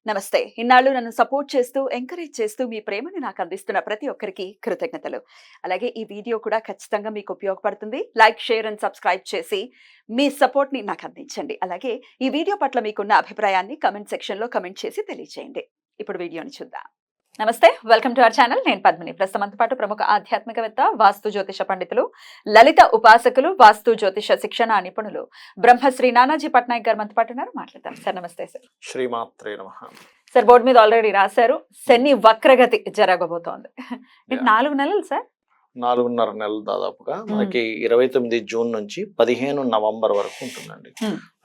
నమస్తే. ఇన్నాళ్ళు నన్ను సపోర్ట్ చేస్తూ, ఎంకరేజ్ చేస్తూ మీ ప్రేమని నాకు అందిస్తున్న ప్రతి ఒక్కరికి కృతజ్ఞతలు. అలాగే ఈ వీడియో కూడా ఖచ్చితంగా మీకు ఉపయోగపడుతుంది. లైక్, షేర్ అండ్ సబ్స్క్రైబ్ చేసి మీ సపోర్ట్‌ని నాకు అందించండి. అలాగే ఈ వీడియో పట్ల మీకున్న అభిప్రాయాన్ని కామెంట్ సెక్షన్‌లో కామెంట్ చేసి తెలియజేయండి. ఇప్పుడు వీడియోని చూద్దాం. నమస్తే, వెల్కమ్ టు అవర్ ఛానల్. నేను పద్మిని. ప్రస్తుతంతో పాటు ప్రముఖ ఆధ్యాత్మికవేత్త, వాస్తు జ్యోతిష పండితులు, లలిత ఉపాసకులు, వాస్తు జ్యోతిష శిక్షణ నిపుణులు బ్రహ్మశ్రీ నానాజీ పట్నాయక్ గారు మనతో పాటు ఉన్నారు. మాట్లాడతాం సార్. నమస్తే సార్. శ్రీమాత్రే నమః. సార్, బోర్డు మీద ఆల్రెడీ రాశారు, శని వక్రగతి జరగబోతోంది. 4 నెలలు సార్, 4.5 నెలలు దాదాపుగా మనకి 29 జూన్ నుంచి 15 నవంబర్ వరకు ఉంటుందండి.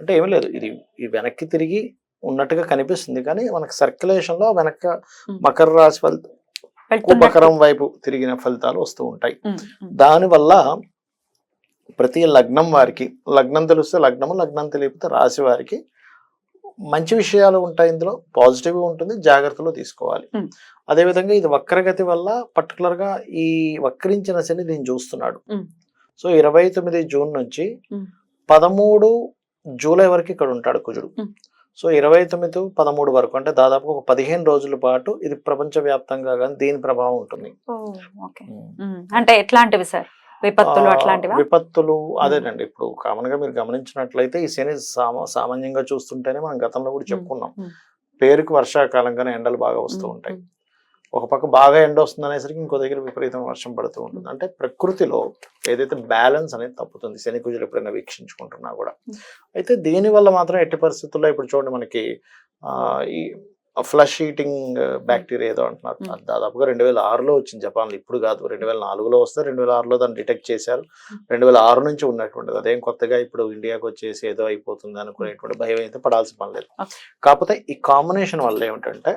అంటే ఏమీ లేదు, ఇది వెనక్కి తిరిగి ఉన్నట్టుగా కనిపిస్తుంది, కానీ మనకి సర్క్యులేషన్ లో వెనక మకర రాశి మకరం వైపు తిరిగిన ఫలితాలు వస్తూ ఉంటాయి. దానివల్ల ప్రతి లగ్నం వారికి, లగ్నం తెలిస్తే లగ్నము, లగ్నం తెలియకపోతే రాశి వారికి మంచి విషయాలు ఉంటాయి. ఇందులో పాజిటివ్ ఉంటుంది, జాగ్రత్తలు తీసుకోవాలి. అదేవిధంగా ఇది వక్రగతి వల్ల పర్టికులర్ గా ఈ వక్రించిన శని దీన్ని చూస్తున్నాడు. సో 29 జూన్ నుంచి 13 జూలై వరకు ఇక్కడ ఉంటాడు కుజుడు. సో 29, 13 వరకు, అంటే దాదాపు ఒక 15 రోజుల పాటు ఇది ప్రపంచ వ్యాప్తంగా కానీ దీని ప్రభావం ఉంటుంది. అంటే ఎట్లాంటివి సార్? విపత్తులు అట్లాంటివి? విపత్తులు అదేనండి. ఇప్పుడు కామన్ గా మీరు గమనించినట్లయితే ఈ శని సామాన్యంగా చూస్తుంటేనే మనం గతంలో కూడా చెప్పుకున్నాం, పేరుకి వర్షాకాలంగానే ఎండలు బాగా వస్తూ ఉంటాయి. ఒక పక్క బాగా ఎండ వస్తుంది అనేసరికి ఇంకో దగ్గర విపరీతమైన వర్షం పడుతూ ఉంటుంది. అంటే ప్రకృతిలో ఏదైతే బ్యాలెన్స్ అనేది తప్పుతుంది శని కుజులు ఎప్పుడైనా వీక్షించుకుంటున్నా కూడా. అయితే దీనివల్ల మాత్రం ఎట్టి పరిస్థితుల్లో ఇప్పుడు చూడండి, మనకి ఈ ఫ్లష్ ఈటింగ్ బ్యాక్టీరియా ఏదో అంటున్నారు, దాదాపుగా 2006లో వచ్చింది జపాన్లో. ఇప్పుడు కాదు, 2004లో వస్తే 2006లో దాన్ని డిటెక్ట్ చేశారు. 2006 నుంచి ఉన్నటువంటిది, అదేం కొత్తగా ఇప్పుడు ఇండియాకి వచ్చేసి ఏదో అయిపోతుంది అనుకునేటువంటి భయం అయితే పడాల్సిన పని లేదు. కాకపోతే ఈ కాంబినేషన్ వల్ల ఏమిటంటే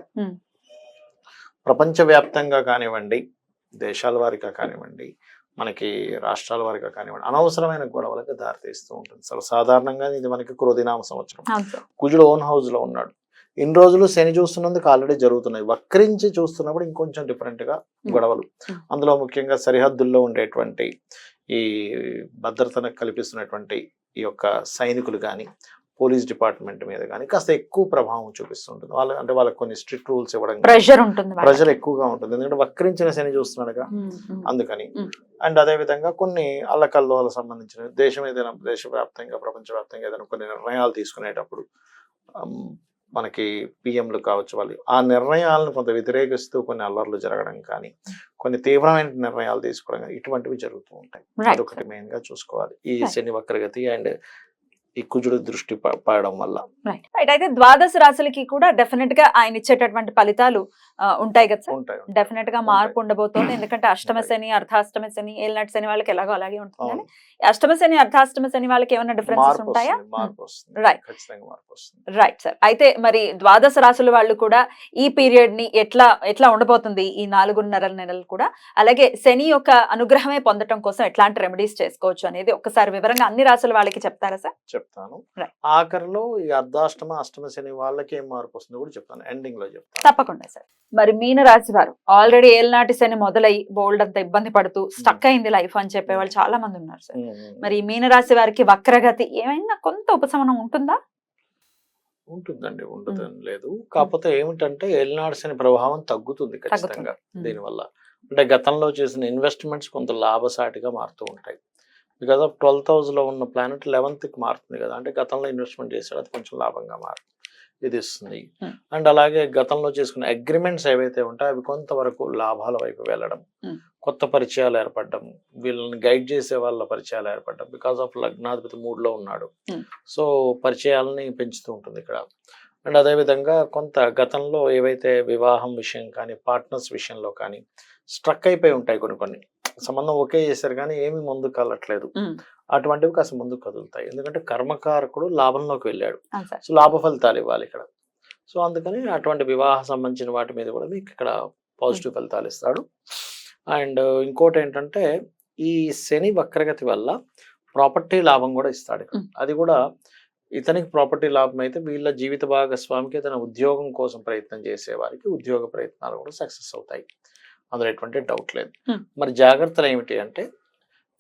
ప్రపంచవ్యాప్తంగా కానివ్వండి, దేశాల వారిగా కానివ్వండి, మనకి రాష్ట్రాల వారిగా కానివ్వండి, అనవసరమైన గొడవలకు దారితీస్తూ ఉంటుంది. సాధారణంగా ఇది మనకి క్రోధినామ సంవత్సరం. కుజుడు ఓన్ హౌస్ లో ఉన్నాడు. ఇన్ని రోజులు శని చూస్తున్నందుకు ఆల్రెడీ జరుగుతున్నాయి. వక్రించి చూస్తున్నప్పుడు ఇంకొంచెం డిఫరెంట్ గా గొడవలు, అందులో ముఖ్యంగా సరిహద్దుల్లో ఉండేటువంటి ఈ భద్రతను కల్పిస్తున్నటువంటి ఈ యొక్క సైనికులు కానీ, పోలీస్ డిపార్ట్మెంట్ మీద కానీ కాస్త ఎక్కువ ప్రభావం చూపిస్తుంటుంది. అంటే వాళ్ళకి కొన్ని స్ట్రిక్ట్ రూల్స్ ఇవ్వడం, ప్రెషర్ ఎక్కువగా ఉంటుంది. ఎందుకంటే వక్రించిన శని చూస్తున్నాడుగా, అందుకని. అండ్ అదే విధంగా కొన్ని అల్లకల్లోలకు సంబంధించిన దేశం ఏదైనా, దేశవ్యాప్తంగా ప్రపంచవ్యాప్తంగా ఏదైనా కొన్ని నిర్ణయాలు తీసుకునేటప్పుడు మనకి పిఎంలు కావచ్చు, వాళ్ళు ఆ నిర్ణయాలను కొంత వ్యతిరేకిస్తూ కొన్ని అల్లర్లు జరగడం కానీ, కొన్ని తీవ్రమైన నిర్ణయాలు తీసుకోవడం కానీ, ఇటువంటివి జరుగుతూ ఉంటాయి. అదొకటి మెయిన్ గా చూసుకోవాలి ఈ శని వక్రగతి అండ్ ఈ కుజుడు దృష్టి పడడం వల్ల. అయితే ద్వాదశ రాశులకి కూడా డెఫినెట్ గా ఆయన ఇచ్చేటటువంటి ఫలితాలు ఉంటాయి కదా సార్? డెఫినెట్ గా మార్పు ఉండబోతోంది. ఎందుకంటే అష్టమ శని, అర్ధాష్టమ శని, ఏళ్ళనాటి శని వాళ్ళకి ఎలాగో అలాగే ఉంటుంది, కానీ అష్టమ శని, అర్ధాష్టమ శని వాళ్ళకి ఏమైనా డిఫరెన్సెస్ ఉంటాయా? Right sir. అయితే మరి ద్వాదశ రాశుల వాళ్ళు కూడా ఈ పీరియడ్ ని ఎట్లా ఉండబోతుంది ఈ 4.5 నెలలు కూడా, అలాగే శని యొక్క అనుగ్రహమే పొందడం కోసం ఎట్లాంటి రెమెడీస్ చేసుకోవచ్చు అనేది ఒక్కసారి వివరంగా అన్ని రాశుల వాళ్ళకి చెప్తారా సార్? చెప్తాను. ఆఖరిలో ఈ అర్ధాష్టమ, అష్టమ శని వాళ్ళకి ఏం మార్పు వస్తుందో కూడా చెప్తాను, ఎండింగ్ లో చెప్తాను. తప్పకుండా సార్. మరి మీన రాశి వారు ఆల్రెడీ ఏళ్ళనాటి శని మొదలై బోల్డ్ అంత ఇబ్బంది పడుతూ స్టక్ అయింది లైఫ్ అని చెప్పే వాళ్ళు చాలా మంది ఉన్నారు సార్. మరి ఈ మీన రాశి వారికి వక్రగతి ఏమైనా కొంత ఉపశమనం ఉంటుందా? ఉంటుందండి, ఉంటుందని లేదు. కాకపోతే ఏమిటంటే ఏళ్ళనాటి శని ప్రభావం తగ్గుతుంది ఖచ్చితంగా దీనివల్ల. అంటే గతంలో చేసిన ఇన్వెస్ట్మెంట్స్ కొంత లాభసాటిగా మారుతూ ఉంటాయి. బికాస్ ఆఫ్ 12th house లో ఉన్న ప్లానెట్ 11th కి మారుతుంది కదా, అంటే గతంలో ఇన్వెస్ట్మెంట్ చేశాడు, అది కొంచెం లాభంగా మారుతుంది, ఇది ఇస్తుంది. అండ్ అలాగే గతంలో చేసుకున్న అగ్రిమెంట్స్ ఏవైతే ఉంటాయో అవి కొంతవరకు లాభాల వైపు వెళ్ళడం, కొత్త పరిచయాలు ఏర్పడడం, వీళ్ళని గైడ్ చేసే వాళ్ళ పరిచయాలు ఏర్పడడం, బికాస్ ఆఫ్ లగ్నాధిపతి 3లో ఉన్నాడు. సో పరిచయాలని పెంచుతూ ఉంటుంది ఇక్కడ. అండ్ అదేవిధంగా కొంత గతంలో ఏవైతే వివాహం విషయం కానీ, పార్ట్నర్స్ విషయంలో కానీ స్ట్రక్ అయిపోయి ఉంటాయి, కొన్ని సంబంధం ఓకే చేశారు కానీ ఏమి ముందుకు కదలట్లేదు, అటువంటివి కాస్త ముందుకు కదులుతాయి. ఎందుకంటే కర్మకారకుడు లాభంలోకి వెళ్ళాడు, సో లాభ ఫలితాలు ఇవ్వాలి ఇక్కడ. సో అందుకని అటువంటి వివాహ సంబంధించిన వాటి మీద కూడా మీకు ఇక్కడ పాజిటివ్ ఫలితాలు ఇస్తాడు. అండ్ ఇంకోటి ఏంటంటే ఈ శని వక్రగతి వల్ల ప్రాపర్టీ లాభం కూడా ఇస్తాడు. అది కూడా ఇతనికి ప్రాపర్టీ లాభం అయితే వీళ్ళ జీవిత భాగస్వామికి ఏదైనా ఉద్యోగం కోసం ప్రయత్నం చేసే వారికి ఉద్యోగ ప్రయత్నాలు కూడా సక్సెస్ అవుతాయి, అందులో ఎటువంటి డౌట్ లేదు. మరి జాగ్రత్తలు ఏమిటి అంటే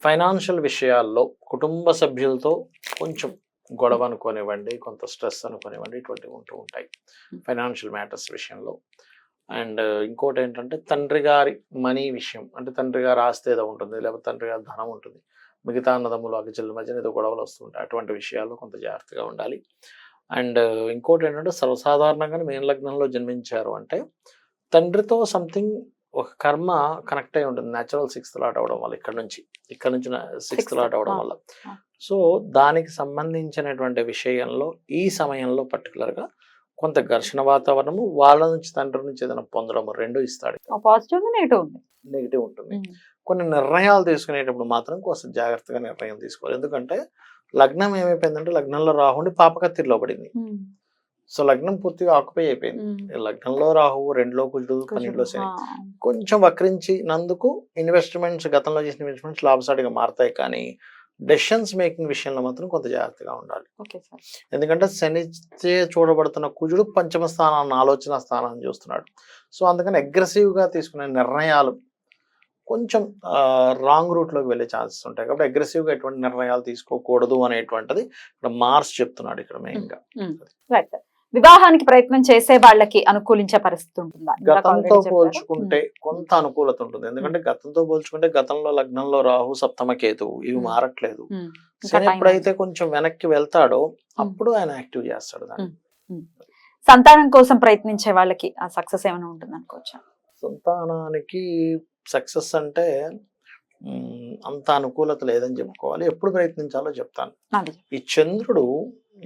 ఫైనాన్షియల్ విషయాల్లో కుటుంబ సభ్యులతో కొంచెం గొడవ అనుకోనివ్వండి, కొంత స్ట్రెస్ అనుకోనివ్వండి, ఇటువంటివి ఉంటూ ఉంటాయి ఫైనాన్షియల్ మ్యాటర్స్ విషయంలో. అండ్ ఇంకోటి ఏంటంటే తండ్రి గారి మనీ విషయం, అంటే తండ్రి గారి ఆస్తి ఏదో ఉంటుంది, లేకపోతే తండ్రి గారి ధనం ఉంటుంది, మిగతా అన్నదమ్ములు అక్కచెల్లెల మధ్యన ఏదో గొడవలు వస్తుంటాయి. అటువంటి విషయాల్లో కొంత జాగ్రత్తగా ఉండాలి. అండ్ ఇంకోటి ఏంటంటే సర్వసాధారణంగా మీన లగ్నంలో జన్మించారు అంటే తండ్రితో సంథింగ్ ఒక కర్మ కనెక్ట్ అయి ఉంటుంది. న్యాచురల్ సిక్స్త్ లాట్ అవడం వల్ల ఇక్కడ నుంచి సిక్స్త్ లాట్ అవడం వల్ల. సో దానికి సంబంధించినటువంటి విషయంలో ఈ సమయంలో పర్టికులర్గా కొంత ఘర్షణ వాతావరణము, వాళ్ళ నుంచి తండ్రి నుంచి ఏదైనా పొందడము రెండు ఇస్తాడు. పాజిటివ్ నెగిటివ్ ఉంది. నెగిటివ్ ఉంటుంది. కొన్ని నిర్ణయాలు తీసుకునేటప్పుడు మాత్రం కొంచెం జాగ్రత్తగా నిర్ణయం తీసుకోవాలి. ఎందుకంటే లగ్నం ఏమైపోయిందంటే లగ్నంలో రాహుండి పాపకత్తిలో పడింది. సో లగ్నం పూర్తిగా ఆక్యుపై అయిపోయింది. లగ్నంలో రాహు, రెండులో కుజుడు, 12లో శని కొంచెం వక్రించినందుకు ఇన్వెస్ట్మెంట్స్, గతంలో చేసిన ఇన్వెస్ట్మెంట్స్ లాభసాటిగా మారతాయి. కానీ డెసిషన్స్ మేకింగ్ విషయంలో మాత్రం కొంత జాగ్రత్తగా ఉండాలి. ఎందుకంటే శని చూడబడుతున్న కుజుడు పంచమ స్థానాన్ని, ఆలోచన స్థానాన్ని చూస్తున్నాడు. సో అందుకని అగ్రెసివ్గా తీసుకునే నిర్ణయాలు కొంచెం రాంగ్ రూట్లోకి వెళ్ళే ఛాన్సెస్ ఉంటాయి. కాబట్టి అగ్రెసివ్గా ఎటువంటి నిర్ణయాలు తీసుకోకూడదు అనేటువంటిది ఇక్కడ మార్స్ చెప్తున్నాడు ఇక్కడ మెయిన్గా. వివాహానికి ప్రయత్నం చేసే వాళ్ళకి అనుకూలించే పరిస్థితి ఉంటుందా? గతంతో పోల్చుకుంటే కొంత అనుకూలత ఉంటుంది. ఎందుకంటే గతంతో పోల్చుకుంటే గతంలో లగ్నంలో రాహు, సప్తమ కేతువు ఇవి మారట్లేదు. శని ఎప్పుడైతే కొంచెం వెనక్కి వెళ్తాడో అప్పుడు ఆయన యాక్టివ్ చేస్తాడు దాన్ని. సంతానం కోసం ప్రయత్నించే వాళ్ళకి ఆ సక్సెస్ ఏమైనా ఉంటుంది అనుకోవచ్చా? సంతానానికి సక్సెస్ అంటే అంత అనుకూలత లేదని చెప్పుకోవాలి. ఎప్పుడు ప్రయత్నించాలో చెప్తాను. ఈ చంద్రుడు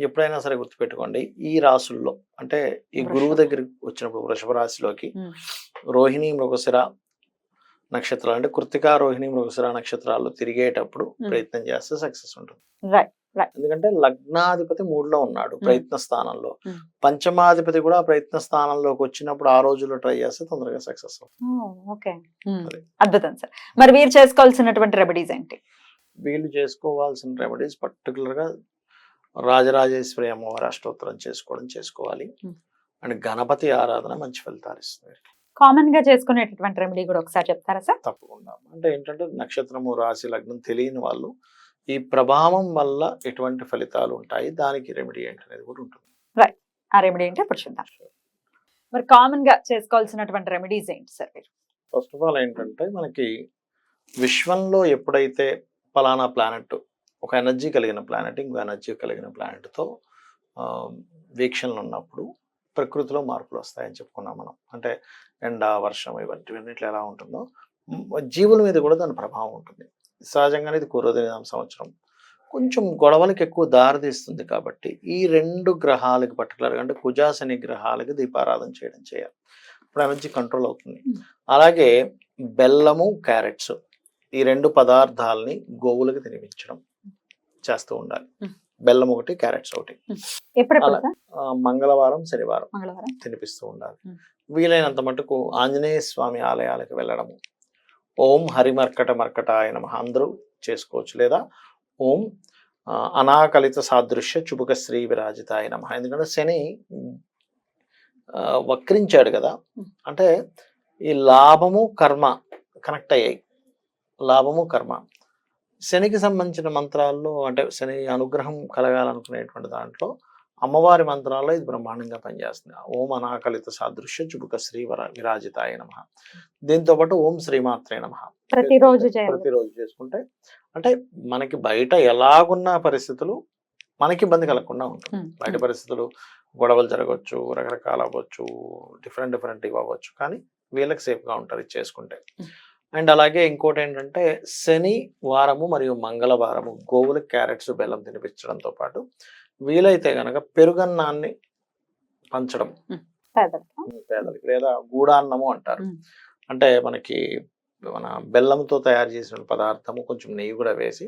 ఎప్పుడైనా సరే గుర్తుపెట్టుకోండి, ఈ రాసుల్లో అంటే ఈ గురువు దగ్గరికి వచ్చినప్పుడు వృషభ రాశిలోకి రోహిణి, మృగశిర నక్షత్రాలు అంటే కృత్తిక, రోహిణి, మృగశిర నక్షత్రాలు తిరిగేటప్పుడు ప్రయత్నం చేస్తే సక్సెస్ ఉంటుంది. ఎందుకంటే లగ్నాధిపతి 3లో ఉన్నాడు ప్రయత్న స్థానంలో, పంచమాధిపతి కూడా ప్రయత్న స్థానంలోకి వచ్చినప్పుడు ఆ రోజుల్లో ట్రై చేస్తే తొందరగా సక్సెస్ అవుతుంది. అద్భుతం సార్. మరి వీరు చేసుకోవాల్సినటువంటి రెమెడీస్ ఏంటి? వీళ్ళు చేసుకోవాల్సిన రెమెడీస్ పర్టికులర్ గా రాజరాజేశ్వరి అమ్మవారి అష్టోత్తరం చేసుకోవాలి. అండ్ గణపతి ఆరాధన మంచి ఫలితాలు ఇస్తుంది. కామన్ గా చేసుకునేటటువంటి రెమెడీ కూడా ఒకసారి చెప్తారా సార్? తప్పకుండా. అంటే ఏంటంటే నక్షత్రము, రాశి, లగ్నం తెలియని వాళ్ళు ఈ ప్రభావం వల్ల ఎటువంటి ఫలితాలు ఉంటాయి, దానికి రెమెడీ ఏంటి అనేది కూడా ఉంటుంది. రైట్, ఆ రెమెడీ ఏంటి ఇప్పుడు చూద్దాం. మరి కామన్ గా చేసుకోవాల్సినటువంటి రెమెడీస్ ఏంటి సార్? ఫస్ట్ ఆఫ్ ఆల్ ఏంటంటే మనకి విశ్వంలో ఎప్పుడైతే పలానా ప్లానెట్, ఒక ఎనర్జీ కలిగిన ప్లానెట్ ఇంకో ఎనర్జీ కలిగిన ప్లానెట్తో వీక్షణలు ఉన్నప్పుడు ప్రకృతిలో మార్పులు వస్తాయని చెప్పుకున్నాం మనం. అంటే ఎండ, వర్షం ఇవన్నిట్లో ఎలా ఉంటుందో జీవుల మీద కూడా దాని ప్రభావం ఉంటుంది. సహజంగానే ఇది పూర్వదిన సంవత్సరం కొంచెం గొడవలకు ఎక్కువ దారితీస్తుంది. కాబట్టి ఈ రెండు గ్రహాలకు పర్టికులర్గా అంటే కుజ, శని గ్రహాలకి దీపారాధన చేయాలి. ఇప్పుడు ఎనర్జీ కంట్రోల్ అవుతుంది. అలాగే బెల్లము, క్యారెట్స్ ఈ రెండు పదార్థాలని గోవులకు తినిపించడం చేస్తూ ఉండాలి. బెల్లం ఒకటి, క్యారెట్స్ ఒకటి. మంగళవారం, శనివారం తినిపిస్తూ ఉండాలి. వీలైనంత మటుకు ఆంజనేయ స్వామి ఆలయాలకు వెళ్ళడము, ఓం హరిమర్కట మర్కటాయ నమః అందరూ చేసుకోవచ్చు. లేదా ఓం అనాకలిత సాదృశ్య చుబుక శ్రీ విరాజితాయ నమః. ఎందుకంటే శని వక్రించాడు కదా, అంటే ఈ లాభము కర్మ కనెక్ట్ అయ్యాయి. లాభము కర్మ శనికి సంబంధించిన మంత్రాల్లో అంటే శని అనుగ్రహం కలగాలనుకునేటువంటి దాంట్లో అమ్మవారి మంత్రాల్లో ఇది బ్రహ్మాండంగా పనిచేస్తుంది. ఓం అనాకలిత సాదృశ్య చుబుక శ్రీ విరాజితాయ నమః. దీంతో పాటు ఓం శ్రీమాత్రే నమః ప్రతిరోజు చేసుకుంటే అంటే మనకి బయట ఎలాగున్న పరిస్థితులు మనకి ఇబ్బంది కలగకుండా ఉంటుంది. బయట పరిస్థితులు గొడవలు జరగవచ్చు, రకరకాల అవ్వచ్చు, డిఫరెంట్ అవ్వచ్చు, కానీ వీళ్ళకి సేఫ్గా ఉంటారు ఇది చేసుకుంటే. అండ్ అలాగే ఇంకోటి ఏంటంటే శని వారము మరియు మంగళవారము గోవులకు క్యారెట్స్, బెల్లం తినిపించడంతో పాటు వీలైతే గనక పెరుగన్నాన్ని పంచడం పేదలకి, లేదా గూడాన్నము అంటారు. అంటే మనకి మన బెల్లంతో తయారు చేసిన పదార్థము కొంచెం నెయ్యి కూడా వేసి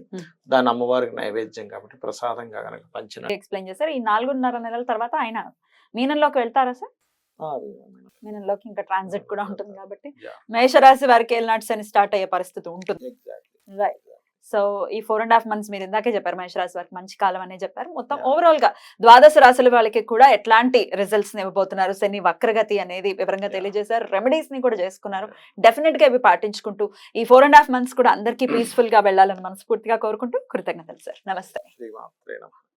దాన్ని అమ్మవారికి నైవేద్యం కాబట్టి ప్రసాదంగా కనుక పంచిన. ఎక్స్ప్లెయిన్ చేశారు. ఈ 4.5 నెలల తర్వాత ఆయన మీనంలోకి వెళ్తారా సార్? మీనంలోకి ఇంకా ట్రాన్సిట్ కూడా ఉంటుంది కాబట్టి మేషరాశి వారికి ఏలినాటి శని స్టార్ట్ అయ్యే పరిస్థితి ఉంటుంది. రైట్. సో ఈ 4.5 months మీరు ఇందాకే చెప్పారు మేషరాశి వారికి మంచి కాలం అనే చెప్పారు. మొత్తం ఓవరాల్ గా ద్వాదశ రాశుల వాళ్ళకి కూడా ఎట్లాంటి రిజల్ట్స్ ఇవ్వబోతున్నారు, శని వక్రగతి అనేది వివరంగా తెలియజేశారు. రెమెడీస్ ని కూడా చేసుకున్నారు. డెఫినెట్ గా ఇవి పాటించుకుంటూ ఈ 4.5 months కూడా అందరికీ పీస్ఫుల్ గా వెళ్ళాలని మనస్ఫూర్తిగా కోరుకుంటూ కృతజ్ఞతలు సార్. నమస్తే.